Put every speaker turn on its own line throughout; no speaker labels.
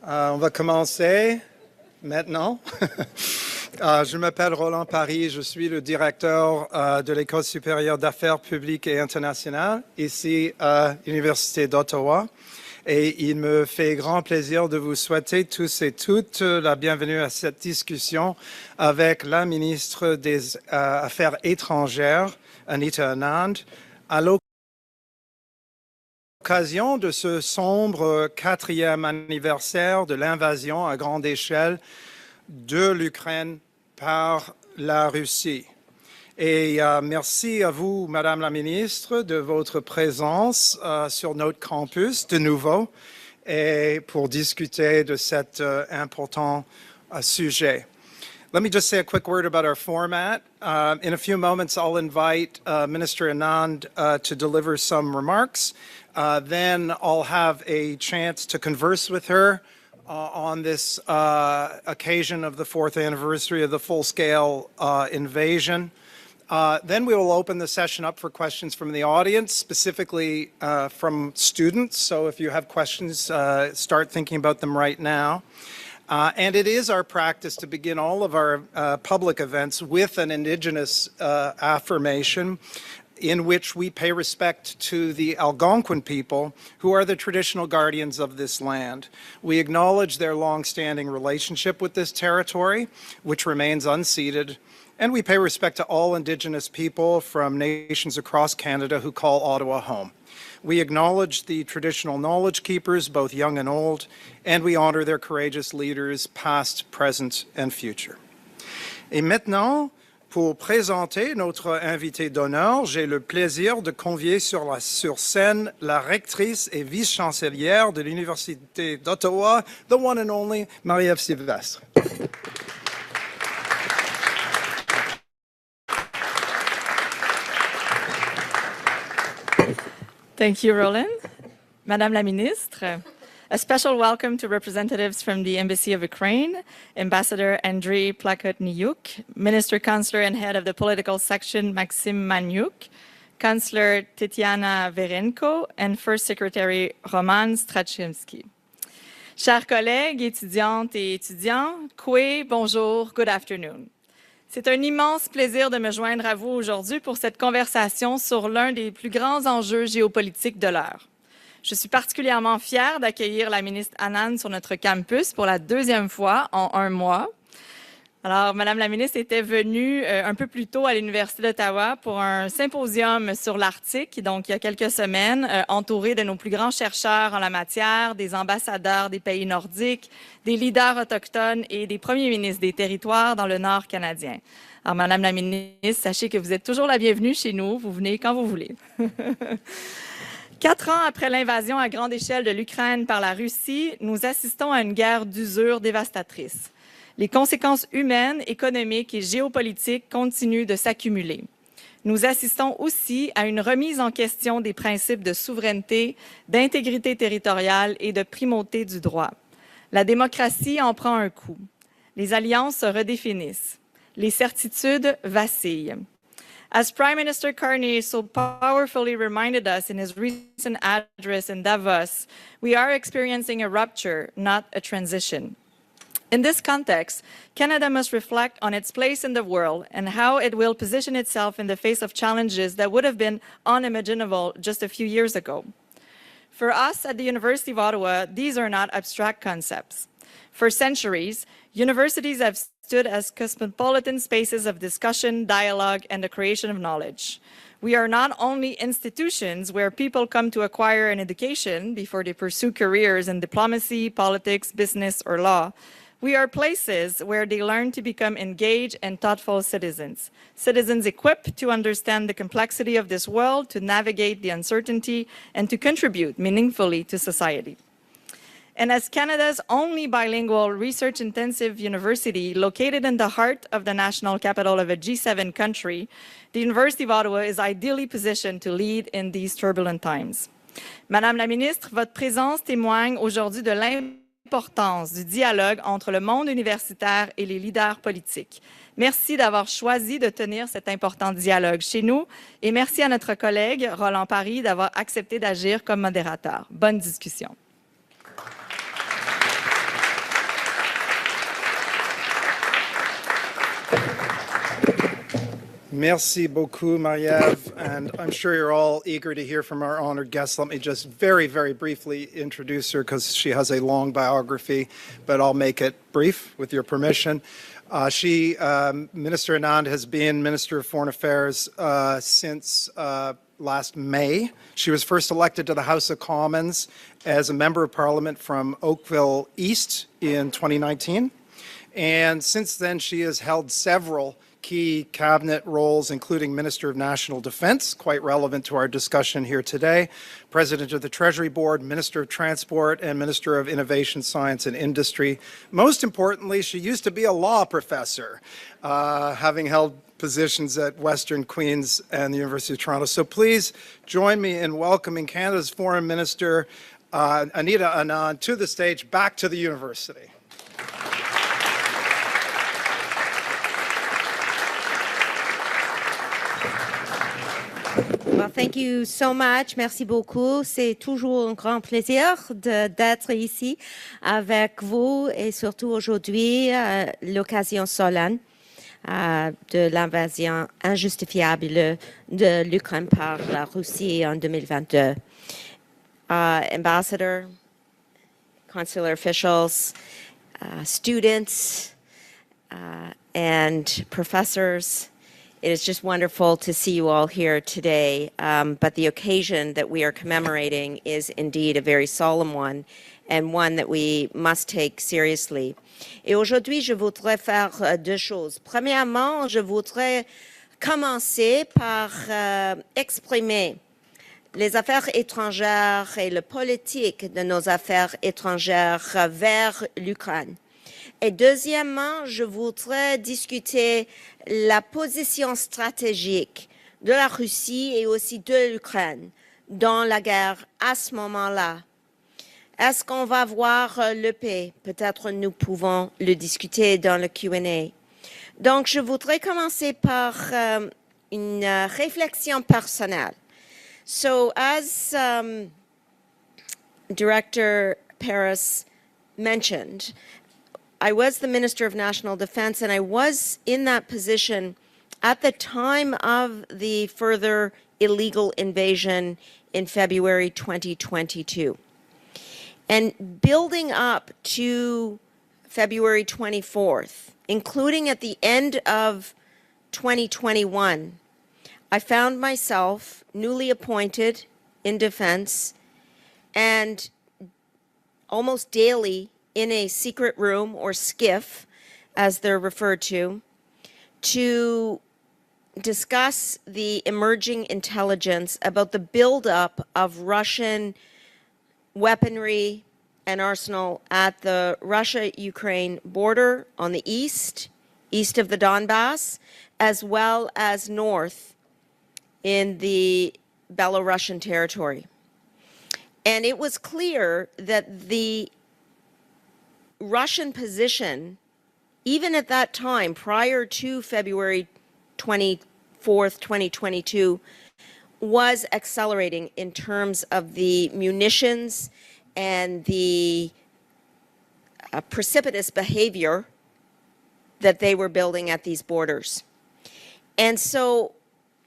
On va commencer maintenant. Je m'appelle Roland Paris, je suis le directeur de l'École supérieure d'affaires publiques et internationales ici à l'Université d'Ottawa. Et il me fait grand plaisir de vous souhaiter tous et toutes la bienvenue à cette discussion avec la ministre des Affaires étrangères, Anita Anand, à l'occasion de ce sombre 4e anniversaire de l'invasion à grande échelle de l'Ukraine par la Russie. Et merci à vous, Madame la Ministre, de votre présence sur notre campus de nouveau et pour discuter de cet important sujet. Let me just say a quick word about our format. In a few moments, I'll invite Minister Anand to deliver some remarks. Then I'll have a chance to converse with her on this occasion of the 4th anniversary of the full-scale invasion. Then we will open the session up for questions from the audience, specifically from students. So if you have questions, start thinking about them right now. And it is our practice to begin all of our public events with an Indigenous affirmation in which we pay respect to the Algonquin people, who are the traditional guardians of this land. We acknowledge their long-standing relationship with this territory, which remains unceded, and we pay respect to all Indigenous people from nations across Canada who call Ottawa home. We acknowledge the traditional knowledge keepers, both young and old, and we honor their courageous leaders, past, present, and future. Et maintenant, pour présenter notre invité d'honneur, j'ai le plaisir de convier sur scène la rectrice et vice-chancelière de l'Université d'Ottawa, the one and only Marie-Ève Sylvestre.
Thank you, Roland. Madame la Ministre, a special welcome to representatives from the Embassy of Ukraine, Ambassador Andriy Plakotniuk, Minister Counselor and Head of the Political Section Maxim Maniuk, Counselor Tetiana Verenko, and First Secretary Roman Strachimsky. Chers collègues, étudiantes et étudiants, Kwe, bonjour, good afternoon. C'est un immense plaisir de me joindre à vous aujourd'hui pour cette conversation sur l'un des plus grands enjeux géopolitiques de l'heure. Je suis particulièrement fière d'accueillir la ministre Anand sur notre campus pour la 2e fois en 1 mois. Alors, Madame la ministre était venue un peu plus tôt à l'Université d'Ottawa pour un symposium sur l'Arctique, donc il y a quelques semaines, entouré de nos plus grands chercheurs en la matière, des ambassadeurs des pays nordiques, des leaders autochtones et des premiers ministres des territoires dans le Nord canadien. Alors, Madame la ministre, sachez que vous êtes toujours la bienvenue chez nous, vous venez quand vous voulez. 4 ans après l'invasion à grande échelle de l'Ukraine par la Russie, nous assistons à une guerre d'usure dévastatrice. Les conséquences humaines, économiques et géopolitiques continuent de s'accumuler. Nous assistons aussi à une remise en question des principes de souveraineté, d'intégrité territoriale et de primauté du droit. La démocratie en prend un coup. Les alliances se redéfinissent. Les certitudes vacillent. As Prime Minister Carney so powerfully reminded us in his recent address in Davos, we are experiencing a rupture, not a transition. In this context, Canada must reflect on its place in the world and how it will position itself in the face of challenges that would have been unimaginable just a few years ago. For us at the University of Ottawa, these are not abstract concepts. For centuries, universities have stood as cosmopolitan spaces of discussion, dialogue, and the creation of knowledge. We are not only institutions where people come to acquire an education before they pursue careers in diplomacy, politics, business, or law. We are places where they learn to become engaged and thoughtful citizens, citizens equipped to understand the complexity of this world, to navigate the uncertainty, and to contribute meaningfully to society. And as Canada's only bilingual research-intensive university located in the heart of the national capital of a G7 country, the University of Ottawa is ideally positioned to lead in these turbulent times. Madame la Ministre, votre présence témoigne aujourd'hui de l'importance du dialogue entre le monde universitaire et les leaders politiques. Merci d'avoir choisi de tenir cet important dialogue chez nous et merci à notre collègue Roland Paris d'avoir accepté d'agir comme modérateur. Bonne discussion.
Merci beaucoup, Marie-Ève, and I'm sure you're all eager to hear from our honored guest. Let me just very, very briefly introduce her because she has a long biography, but I'll make it brief with your permission. Minister Anand has been Minister of Foreign Affairs since last May. She was first elected to the House of Commons as a Member of Parliament from Oakville East in 2019. And since then, she has held several key cabinet roles, including Minister of National Defense, quite relevant to our discussion here today, President of the Treasury Board, Minister of Transport, and Minister of Innovation, Science, and Industry. Most importantly, she used to be a law professor, having held positions at Western Queen's and the University of Toronto. So please join me in welcoming Canada's Foreign Minister, Anita Anand, to the stage, back to the university.
Well, thank you so much. Merci beaucoup. C'est toujours un grand plaisir d'être ici avec vous et surtout aujourd'hui, l'occasion solennelle de l'invasion injustifiable de l'Ukraine par la Russie en 2022. Ambassador, consular officials, students, and professors, it is just wonderful to see you all here today, but the occasion that we are commemorating is indeed a very solemn one and one that we must take seriously. Et aujourd'hui, je voudrais faire deux choses. Premièrement, je voudrais commencer par exprimer les affaires étrangères et la politique de nos affaires étrangères vers l'Ukraine. Et deuxièmement, je voudrais discuter la position stratégique de la Russie et aussi de l'Ukraine dans la guerre à ce moment-là. Est-ce qu'on va voir le paix? Peut-être nous pouvons le discuter dans le Q&A. Donc, je voudrais commencer par une réflexion personnelle. So, as Director Paris mentioned, I was the Minister of National Defense, and I was in that position at the time of the further illegal invasion in February 2022. And building up to February 24th, including at the end of 2021, I found myself newly appointed in defense and almost daily in a secret room, or SCIF, as they're referred to discuss the emerging intelligence about the buildup of Russian weaponry and arsenal at the Russia-Ukraine border on the east of the Donbass, as well as north in the Belarusian territory. And it was clear that the Russian position, even at that time, prior to February 24th, 2022, was accelerating in terms of the munitions and the precipitous behavior that they were building at these borders. And so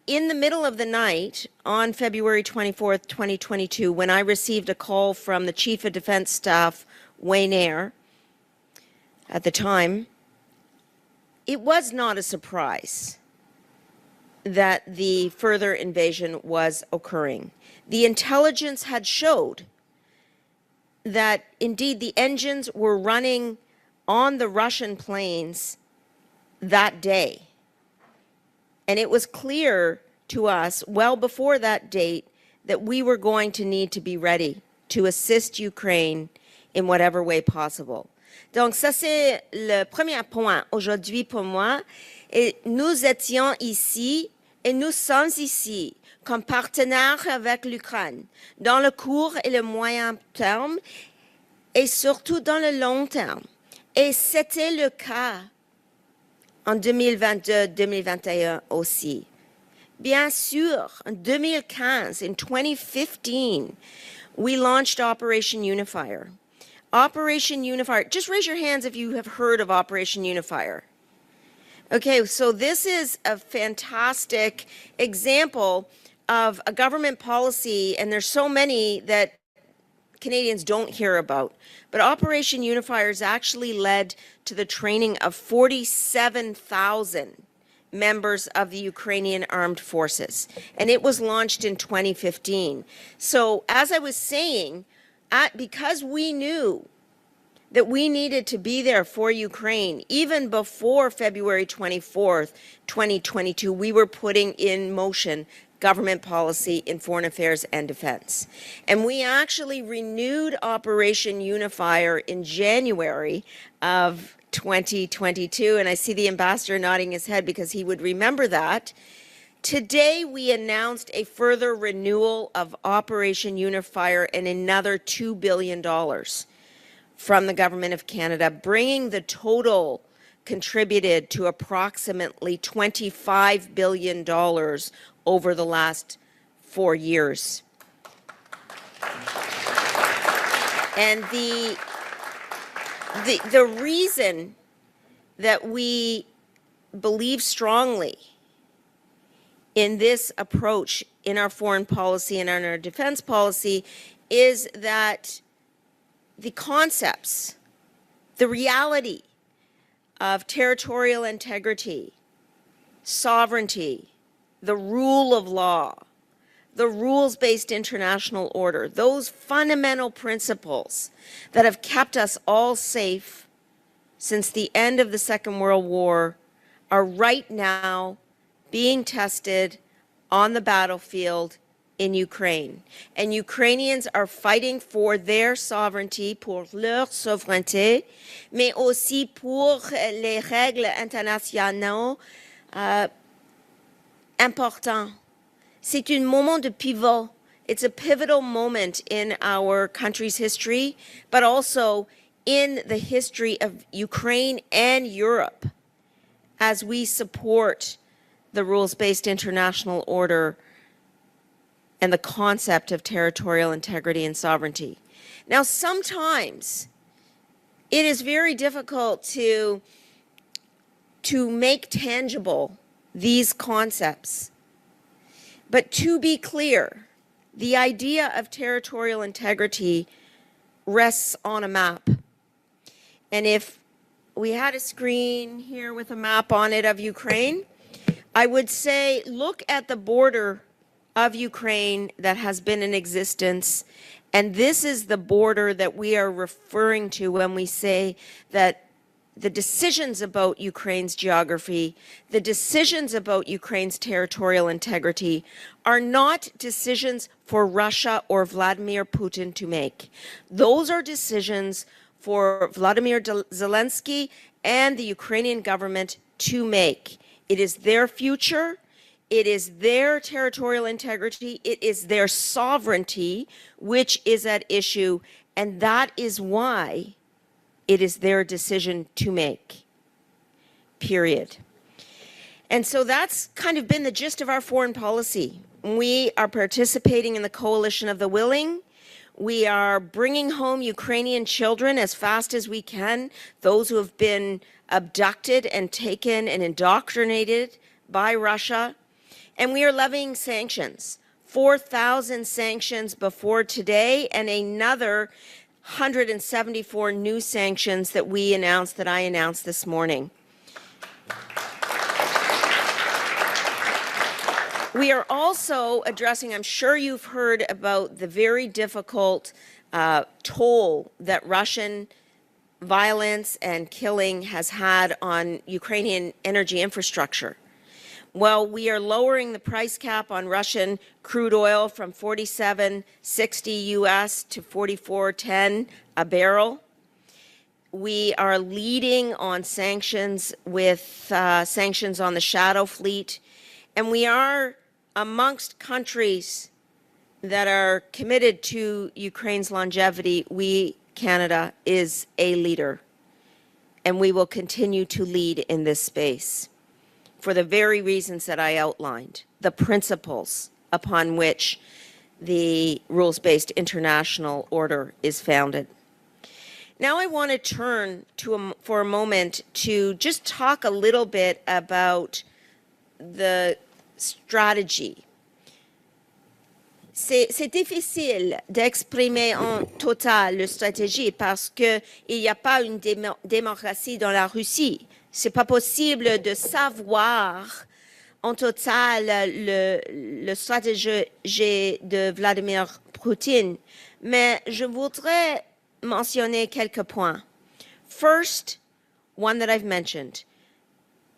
in the middle of the night on February 24th, 2022, when I received a call from the Chief of Defense Staff, Wayne Eyre, at the time, it was not a surprise that the further invasion was occurring. The intelligence had showed that indeed the engines were running on the Russian plains that day. And it was clear to us well before that date that we were going to need to be ready to assist Ukraine in whatever way possible. Donc ça c'est le premier point aujourd'hui pour moi. Et nous étions ici et nous sommes ici comme partenaires avec l'Ukraine dans le court et le moyen terme et surtout dans le long terme. Et c'était le cas en 2022-2021 aussi. Bien sûr, en 2015, in 2015, we launched Operation Unifier. Operation Unifier, just raise your hands if you have heard of Operation Unifier. Okay, so this is a fantastic example of a government policy, and there's so many that Canadians don't hear about. But Operation Unifiers actually led to the training of 47,000 members of the Ukrainian armed forces, and it was launched in 2015. So as I was saying, because we knew that we needed to be there for Ukraine, even before February 24th, 2022, we were putting in motion government policy in foreign affairs and defense. And we actually renewed Operation Unifier in January of 2022, and I see the ambassador nodding his head because he would remember that. Today, we announced a further renewal of Operation Unifier and another $2 billion from the Government of Canada, bringing the total contributed to approximately $25 billion over the last 4 years. And the reason that we believe strongly in this approach in our foreign policy and in our defense policy is that the concepts, the reality of territorial integrity, sovereignty, the rule of law, the rules-based international order, those fundamental principles that have kept us all safe since the end of the Second World War are right now being tested on the battlefield in Ukraine. And Ukrainians are fighting for their sovereignty, pour leur souveraineté, mais aussi pour les règles internationales importantes. C'est un moment de pivot. It's a pivotal moment in our country's history, but also in the history of Ukraine and Europe as we support the rules-based international order and the concept of territorial integrity and sovereignty. Now, sometimes it is very difficult to make tangible these concepts. But to be clear, the idea of territorial integrity rests on a map. And if we had a screen here with a map on it of Ukraine, I would say look at the border of Ukraine that has been in existence. And this is the border that we are referring to when we say that the decisions about Ukraine's geography, the decisions about Ukraine's territorial integrity are not decisions for Russia or Vladimir Putin to make. Those are decisions for Vladimir Zelensky and the Ukrainian government to make. It is their future. It is their territorial integrity. It is their sovereignty, which is at issue. And that is why it is their decision to make, period. And so that's kind of been the gist of our foreign policy. We are participating in the coalition of the willing. We are bringing home Ukrainian children as fast as we can, those who have been abducted and taken and indoctrinated by Russia. And we are levying sanctions, 4,000 sanctions before today, and another 174 new sanctions that I announced this morning. We are also addressing, I'm sure you've heard about the very difficult toll that Russian violence and killing has had on Ukrainian energy infrastructure. Well, we are lowering the price cap on Russian crude oil from $47.60 US to $44.10 a barrel. We are leading on sanctions with sanctions on the shadow fleet. And we are amongst countries that are committed to Ukraine's longevity. We, Canada, is a leader. And we will continue to lead in this space for the very reasons that I outlined, the principles upon which the rules-based international order is founded. Now I want to turn for a moment to just talk a little bit about the strategy. C'est difficile d'exprimer en total la stratégie parce qu'il n'y a pas une démocratie dans la Russie. C'est pas possible de savoir en total le stratégie de Vladimir Poutine. Mais je voudrais mentionner quelques points. First, one that I've mentioned.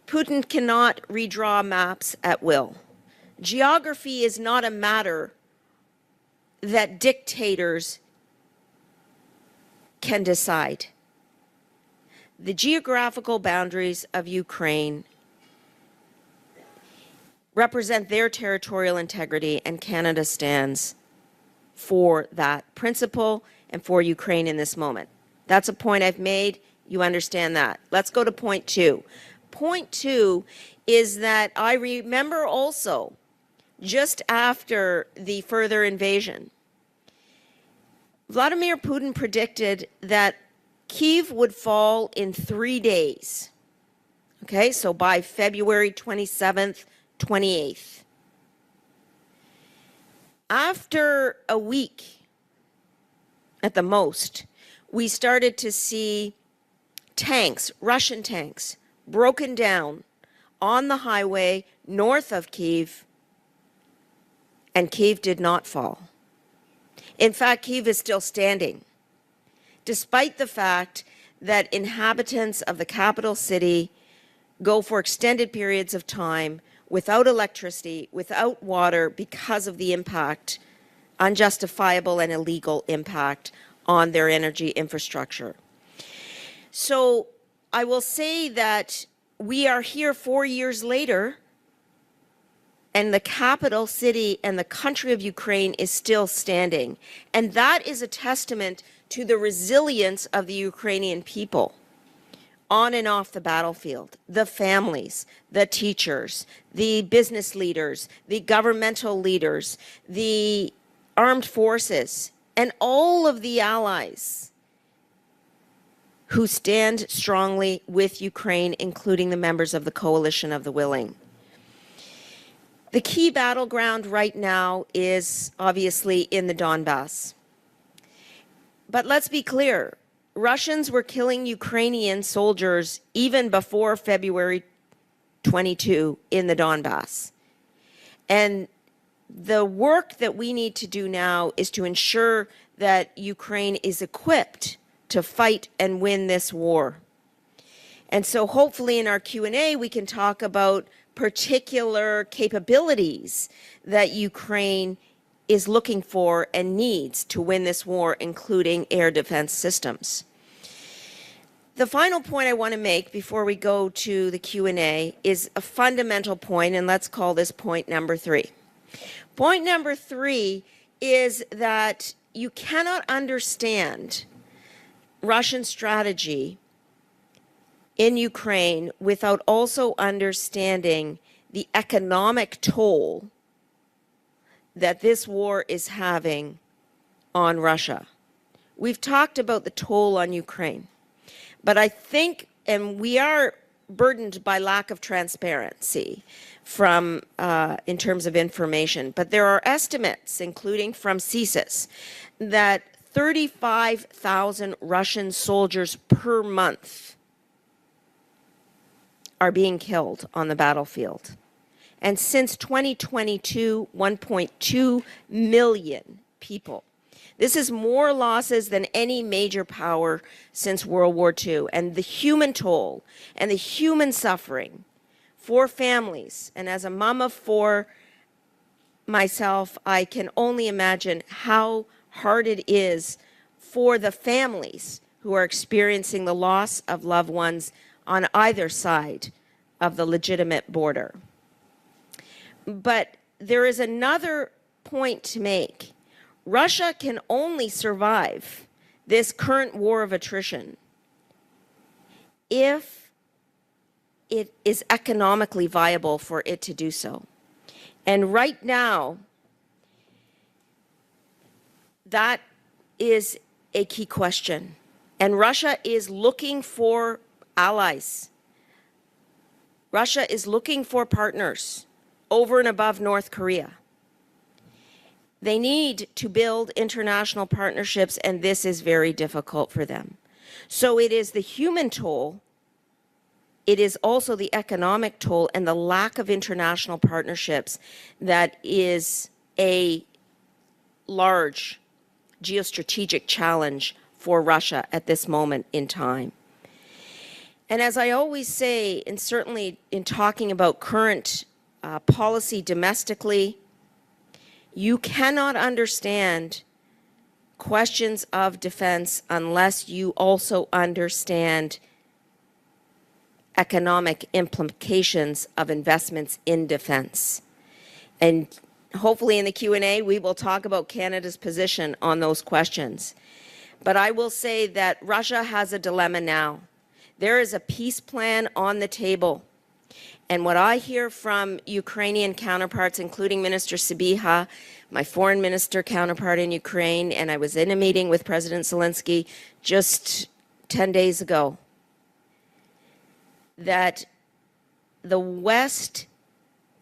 Putin cannot redraw maps at will. Geography is not a matter that dictators can decide. The geographical boundaries of Ukraine represent their territorial integrity, and Canada stands for that principle and for Ukraine in this moment. That's a point I've made. You understand that. Let's go to point two. Point two is that I remember also, just after the further invasion, Vladimir Putin predicted that Kyiv would fall in 3 days. Okay, so by February 27th, 28th. After a week, at the most, we started to see tanks, Russian tanks, broken down on the highway north of Kyiv, and Kyiv did not fall. In fact, Kyiv is still standing, despite the fact that inhabitants of the capital city go for extended periods of time without electricity, without water, because of the impact, unjustifiable and illegal impact on their energy infrastructure. So I will say that we are here 4 years later, and the capital city and the country of Ukraine is still standing. And that is a testament to the resilience of the Ukrainian people on and off the battlefield, the families, the teachers, the business leaders, the governmental leaders, the armed forces, and all of the allies who stand strongly with Ukraine, including the members of the Coalition of the Willing. The key battleground right now is obviously in the Donbass. But let's be clear, Russians were killing Ukrainian soldiers even before February 22 in the Donbass. And the work that we need to do now is to ensure that Ukraine is equipped to fight and win this war. And so hopefully in our Q&A we can talk about particular capabilities that Ukraine is looking for and needs to win this war, including air defense systems. The final point I want to make before we go to the Q&A is a fundamental point, and let's call this point number 3. Point number 3 is that you cannot understand Russian strategy in Ukraine without also understanding the economic toll that this war is having on Russia. We've talked about the toll on Ukraine, but I think, and we are burdened by lack of transparency from in terms of information, but there are estimates, including from CSIS, that 35,000 Russian soldiers per month are being killed on the battlefield. And since 2022, 1.2 million people. This is more losses than any major power since World War II. And the human toll and the human suffering for families, and as a mama for myself, I can only imagine how hard it is for the families who are experiencing the loss of loved ones on either side of the legitimate border. But there is another point to make. Russia can only survive this current war of attrition if it is economically viable for it to do so. And right now, that is a key question. And Russia is looking for allies. Russia is looking for partners over and above North Korea. They need to build international partnerships, and this is very difficult for them. So it is the human toll, it is also the economic toll and the lack of international partnerships that is a large geostrategic challenge for Russia at this moment in time. And as I always say, and certainly in talking about current policy domestically, you cannot understand questions of defense unless you also understand economic implications of investments in defense. And hopefully in the Q&A, we will talk about Canada's position on those questions. But I will say that Russia has a dilemma now. There is a peace plan on the table. And what I hear from Ukrainian counterparts, including Minister Sybiha, my foreign minister counterpart in Ukraine, and I was in a meeting with President Zelensky just 10 days ago, that the West,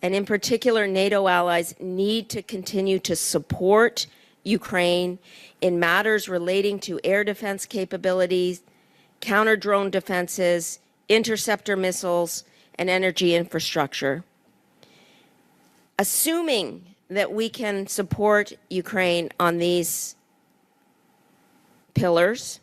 and in particular NATO allies, need to continue to support Ukraine in matters relating to air defense capabilities, counter-drone defenses, interceptor missiles, and energy infrastructure. Assuming that we can support Ukraine on these pillars,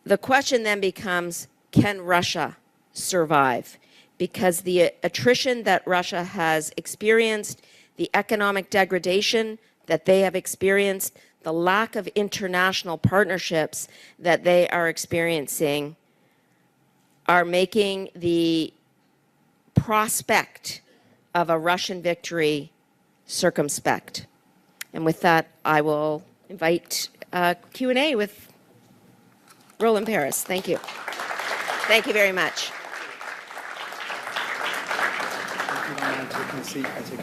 the question then becomes, can Russia survive? Because the attrition that Russia has experienced, the economic degradation that they have experienced, the lack of international partnerships that they are experiencing are making the prospect of a Russian victory circumspect. And with that, I will invite Q&A with Roland Paris. Thank you. Thank you very much.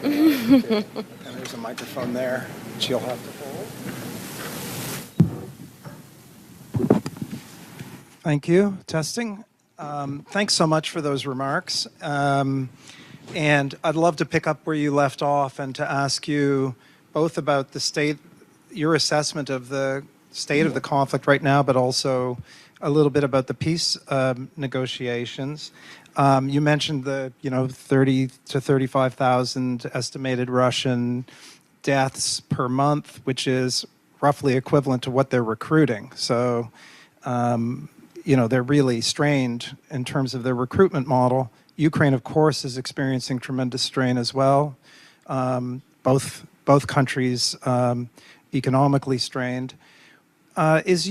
And there's a microphone there, which you'll have to hold. Thank you. Testing. Thanks so much for those remarks. And I'd love to pick up where you left off and to ask you both about the state, your assessment of the state of the conflict right now, but also a little bit about the peace negotiations. You mentioned the 30 to 35,000 estimated Russian deaths per month, which is roughly equivalent to what they're recruiting. So, they're really strained in terms of their recruitment model. Ukraine, of course, is experiencing tremendous strain as well. Both countries economically strained. What is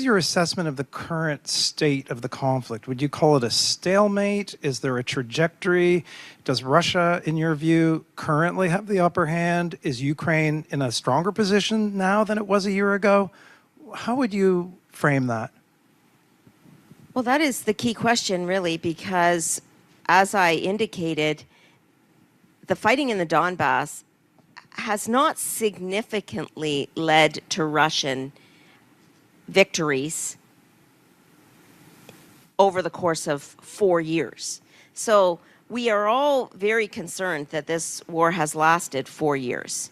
your assessment of the current state of the conflict? Would you call it a stalemate? Is there a trajectory? Does Russia, in your view, currently have the upper hand? Is Ukraine in a stronger position now than it was a year ago? How would you frame that?
Well, that is the key question, really, because as I indicated, the fighting in the Donbass has not significantly led to Russian victories over the course of 4 years. So we are all very concerned that this war has lasted 4 years,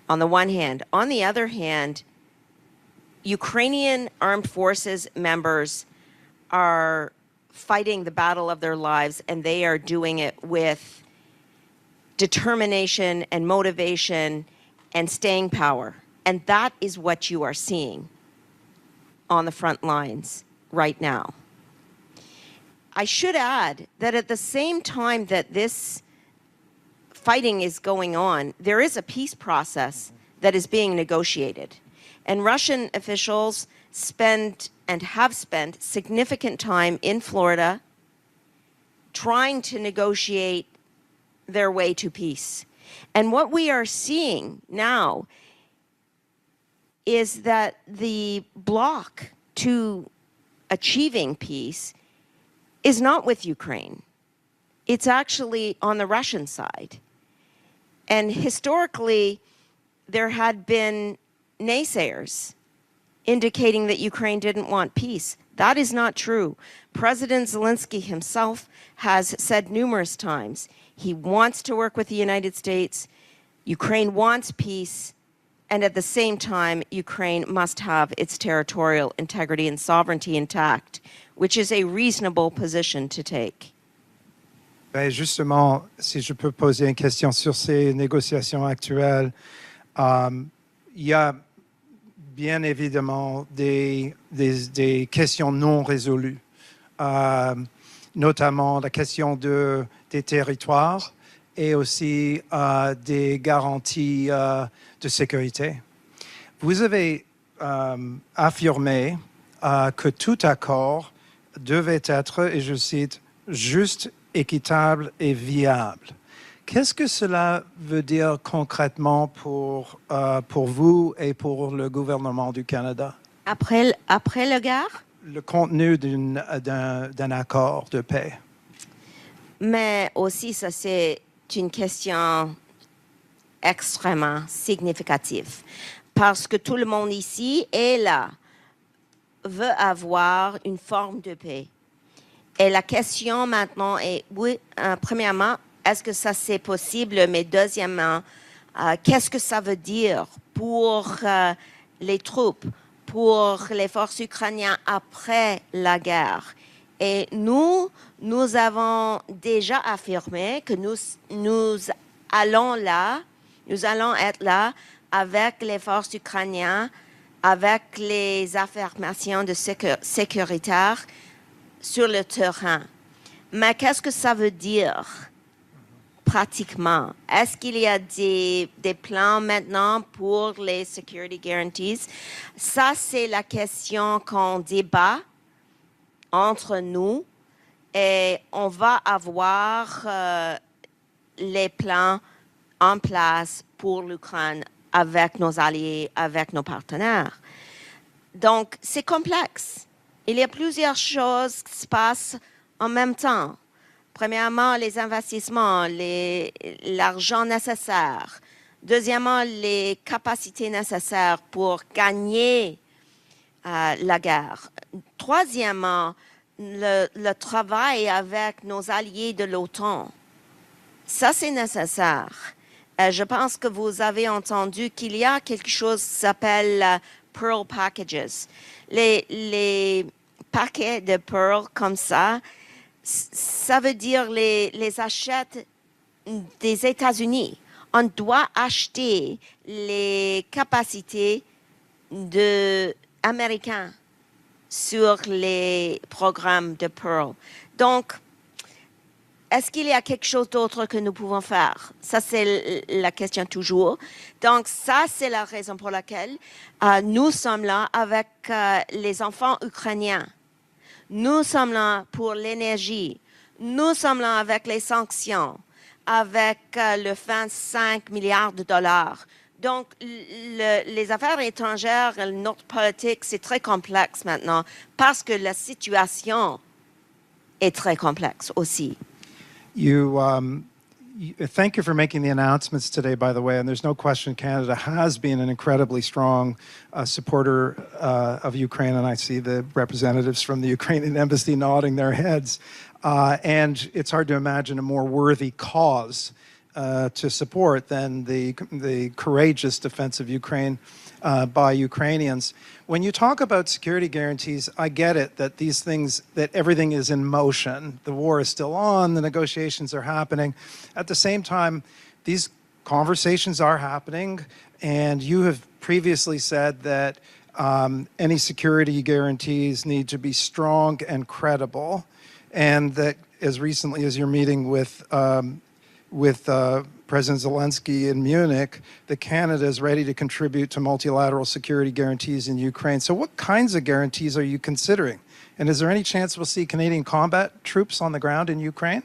on the one hand. On the other hand, Ukrainian armed forces members are fighting the battle of their lives, and they are doing it with determination and motivation and staying power. And that is what you are seeing on the front lines right now. I should add that at the same time that this fighting is going on, there is a peace process that is being negotiated. And Russian officials spend and have spent significant time in Florida trying to negotiate their way to peace. And what we are seeing now is that the block to achieving peace is not with Ukraine. It's actually on the Russian side. And historically, there had been naysayers indicating that Ukraine didn't want peace. That is not true. President Zelensky himself has said numerous times he wants to work with the United States. Ukraine wants peace. And at the same time, Ukraine must have its territorial integrity and sovereignty intact, which is a reasonable position to take.
Ben justement, si je peux poser une question sur ces négociations actuelles, il y a bien évidemment des questions non résolues, notamment la question des territoires et aussi des garanties de sécurité. Vous avez affirmé que tout accord devait être, et je cite, juste, équitable et viable. Qu'est-ce que cela veut dire concrètement pour vous et pour le gouvernement du Canada?
Après la guerre?
Le contenu d'un accord de paix.
Mais aussi, ça c'est une question extrêmement significative parce que tout le monde ici est là, veut avoir une forme de paix. Et la question maintenant est, oui, premièrement, est-ce que ça c'est possible? Mais deuxièmement, qu'est-ce que ça veut dire pour les troupes, pour les forces ukrainiennes après la guerre? Et nous avons déjà affirmé que nous allons être là avec les forces ukrainiennes, avec les affirmations de sécuritaires sur le terrain. Mais qu'est-ce que ça veut dire pratiquement? Est-ce qu'il y a des plans maintenant pour les security guarantees? Ça, c'est la question qu'on débat entre nous et on va avoir les plans en place pour l'Ukraine avec nos alliés, avec nos partenaires. Donc, c'est complexe. Il y a plusieurs choses qui se passent en même temps. Premièrement, les investissements, l'argent nécessaire. Deuxièmement, les capacités nécessaires pour gagner la guerre. Troisièmement, le travail avec nos alliés de l'OTAN. Ça, c'est nécessaire. Je pense que vous avez entendu qu'il y a quelque chose qui s'appelle Pearl Packages. Les paquets de Pearl comme ça, ça veut dire les achètes des États-Unis. On doit acheter les capacités américaines sur les programmes de Pearl. Donc, est-ce qu'il y a quelque chose d'autre que nous pouvons faire? Ça, c'est la question toujours. Donc, ça, c'est la raison pour laquelle nous sommes là avec les enfants ukrainiens. Nous sommes là pour l'énergie. Nous sommes là avec les sanctions, avec le 25 milliards de dollars. Donc, les affaires étrangères, notre politique, c'est très complexe maintenant parce que la situation est très complexe aussi.
Thank you for making the announcements today, by the way. And there's no question Canada has been an incredibly strong supporter of Ukraine. And I see the representatives from the Ukrainian embassy nodding their heads. And it's hard to imagine a more worthy cause to support than the courageous defense of Ukraine by Ukrainians. When you talk about security guarantees, I get it that these things, that everything is in motion. The war is still on, the negotiations are happening. At the same time, these conversations are happening, and you have previously said that any security guarantees need to be strong and credible, and that as recently as your meeting with President Zelensky in Munich, that Canada is ready to contribute to multilateral security guarantees in Ukraine. So what kinds of guarantees are you considering? And is there any chance we'll see Canadian combat troops on the ground in Ukraine?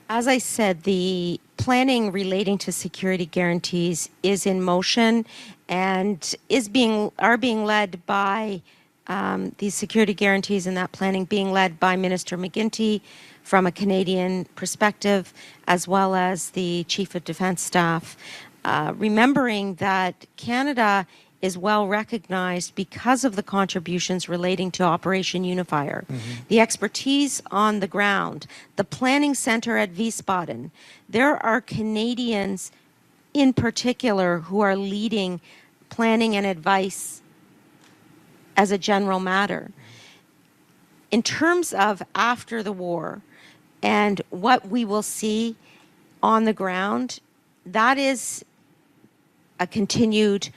As I said, the planning relating to security guarantees is in motion and are being led by these security guarantees and that planning being led by Minister McGuinty from a Canadian perspective, as well as the Chief of Defence Staff, remembering that Canada is well recognized because of the contributions relating to Operation Unifier, the expertise on the ground, the planning center at Wiesbaden. There are Canadians in particular who are leading planning and advice as a general matter. In terms of after the war and what we will see on the ground, that is a continued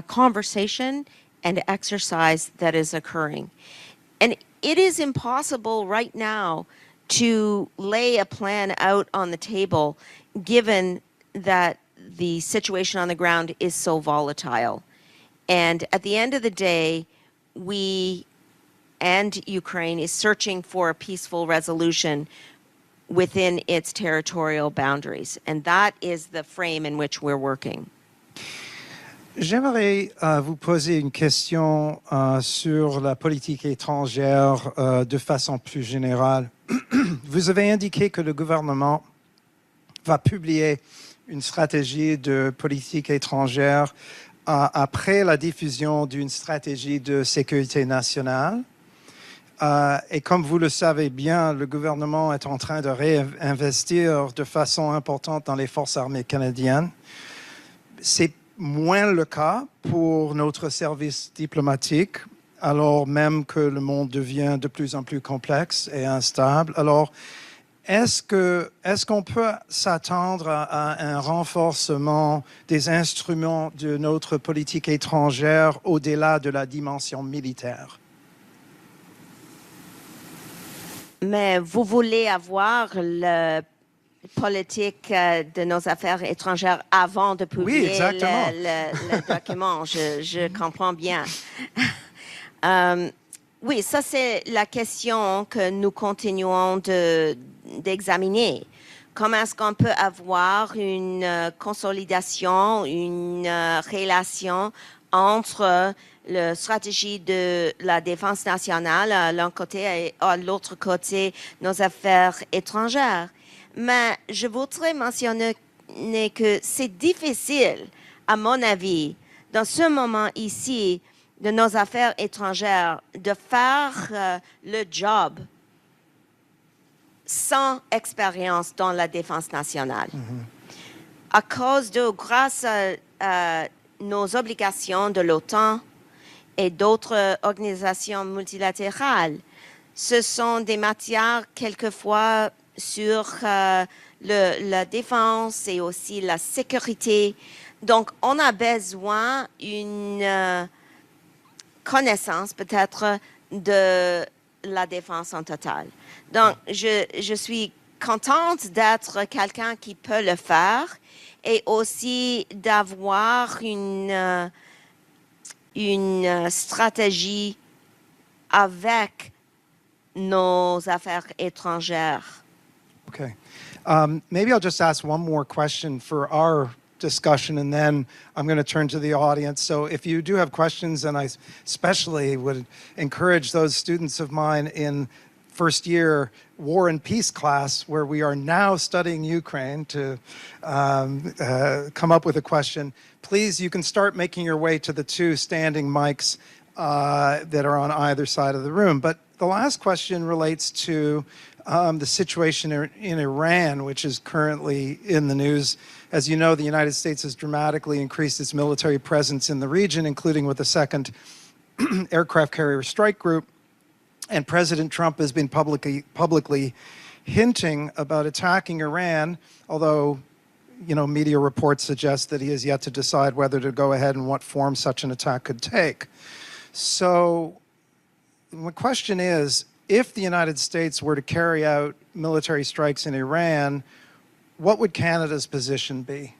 conversation and exercise that is occurring. And it is impossible right now to lay a plan out on the table given that the situation on the ground is so volatile. And at the end of the day, we and Ukraine is searching for a peaceful resolution within its territorial boundaries. And that is the frame in which we're working.
J'aimerais vous poser une question sur la politique étrangère de façon plus générale. Vous avez indiqué que le gouvernement va publier une stratégie de politique étrangère après la diffusion d'une stratégie de sécurité nationale. Et comme vous le savez bien, le gouvernement est en train de réinvestir de façon importante dans les forces armées canadiennes. C'est moins le cas pour notre service diplomatique, alors même que le monde devient de plus en plus complexe et instable. Alors, est-ce qu'on peut s'attendre à un renforcement des instruments de notre politique étrangère au-delà de la dimension militaire?
Mais vous voulez avoir la politique de nos affaires étrangères avant de publier le document. Je comprends bien. Oui, ça c'est la question que nous continuons d'examiner. Comment est-ce qu'on peut avoir une consolidation, une relation entre la stratégie de la défense nationale à l'un côté et à l'autre côté nos affaires étrangères. Mais je voudrais mentionner que c'est difficile, à mon avis, dans ce moment ici de nos affaires étrangères, de faire le job sans expérience dans la défense nationale. À cause grâce à nos obligations de l'OTAN et d'autres organisations multilatérales, ce sont des matières quelquefois sur la défense et aussi la sécurité. Donc, on a besoin d'une connaissance peut-être de la défense en total. Donc, je suis contente d'être quelqu'un qui peut le faire et aussi d'avoir une stratégie avec nos affaires étrangères.
Okay. Maybe I'll just ask one more question for our discussion, and then I'm going to turn to the audience. So if you do have questions, and I especially would encourage those students of mine in first year War and Peace class, where we are now studying Ukraine, to come up with a question, please, you can start making your way to the two standing mics that are on either side of the room. But the last question relates to the situation in Iran, which is currently in the news. As you know, the United States has dramatically increased its military presence in the region, including with the second aircraft carrier strike group. And President Trump has been publicly hinting about attacking Iran, although, you know, media reports suggest that he has yet to decide whether to go ahead and what form such an attack could take. So my question is, if the United States were to carry out military strikes in Iran, what would Canada's position be?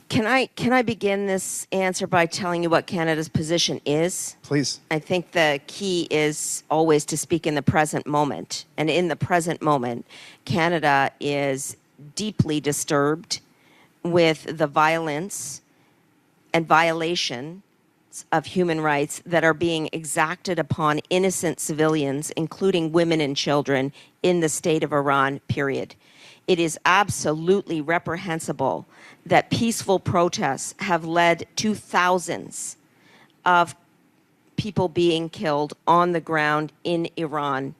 Can I begin this answer by telling you what Canada's position is?
Please.
I think the key is always to speak in the present moment. And in the present moment, Canada is deeply disturbed with the violence and violation of human rights that are being exacted upon innocent civilians, including women and children, in the state of Iran, period. it is absolutely reprehensible that peaceful protests have led to thousands of people being killed on the ground in Iran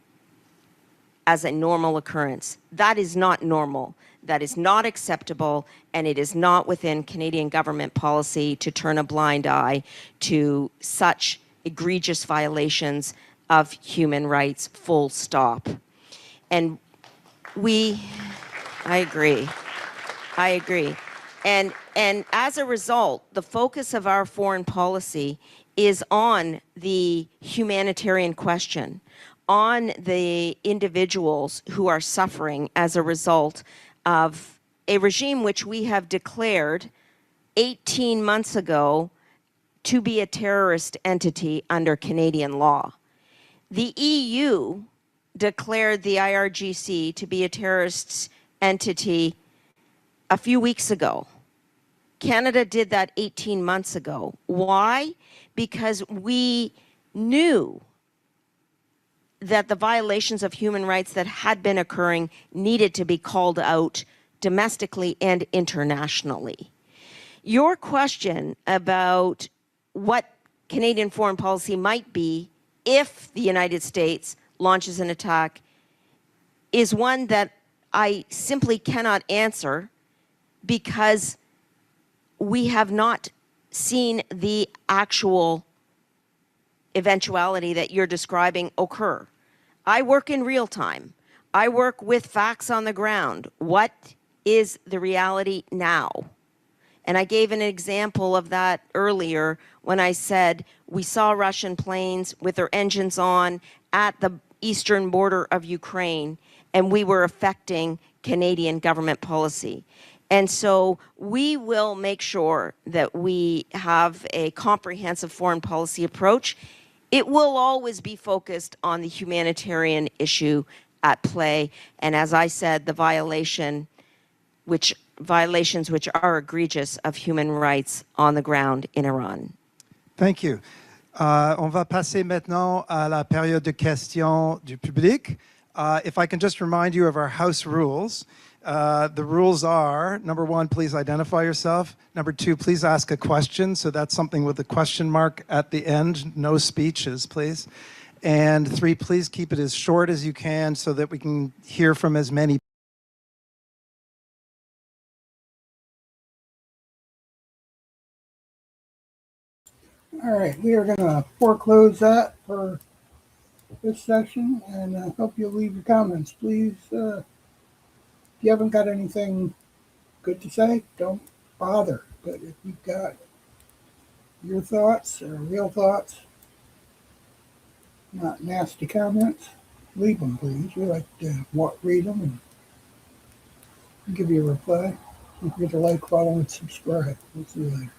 as a normal occurrence. That is not normal. That is not acceptable, and it is not within Canadian government policy to turn a blind eye to such egregious violations of human rights, full stop. And I agree. And as a result, the focus of our foreign policy is on the humanitarian question, on the individuals who are suffering as a result of a regime which we have declared 18 months ago to be a terrorist entity under Canadian law. The EU declared the IRGC to be a terrorist entity a few weeks ago. Canada did that 18 months ago. Why? Because we knew that the violations of human rights that had been occurring needed to be called out domestically and internationally. Your question about what Canadian foreign policy might be if the United States launches an attack is one that I simply cannot answer because we have not seen the actual eventuality that you're describing occur. I work in real time. I work with facts on the ground. What is the reality now? And I gave an example of that earlier when I said we saw Russian planes with their engines on at the eastern border of Ukraine, and we were affecting Canadian government policy. And so we will make sure that we have a comprehensive foreign policy approach. It will always be focused on the humanitarian issue at play. And as I said, the violations which are egregious of human rights on the ground in Iran.
Thank you. On va passer maintenant à la période de questions du public. If I can just remind you of our house rules. The rules are, number 1, please identify yourself. Number 2, please ask a question. So that's something with a question mark at the end. No speeches, please. And 3, please keep it as short as you can so that we can hear from as many.
All right, we are going to foreclose that for this session, and I hope you'll leave your comments. Please, if you haven't got anything good to say, don't bother. But if you've got your thoughts or real thoughts, not nasty comments, leave them, please. We like to read them and give you a reply. Don't forget to like, follow, and subscribe. We'll see you later.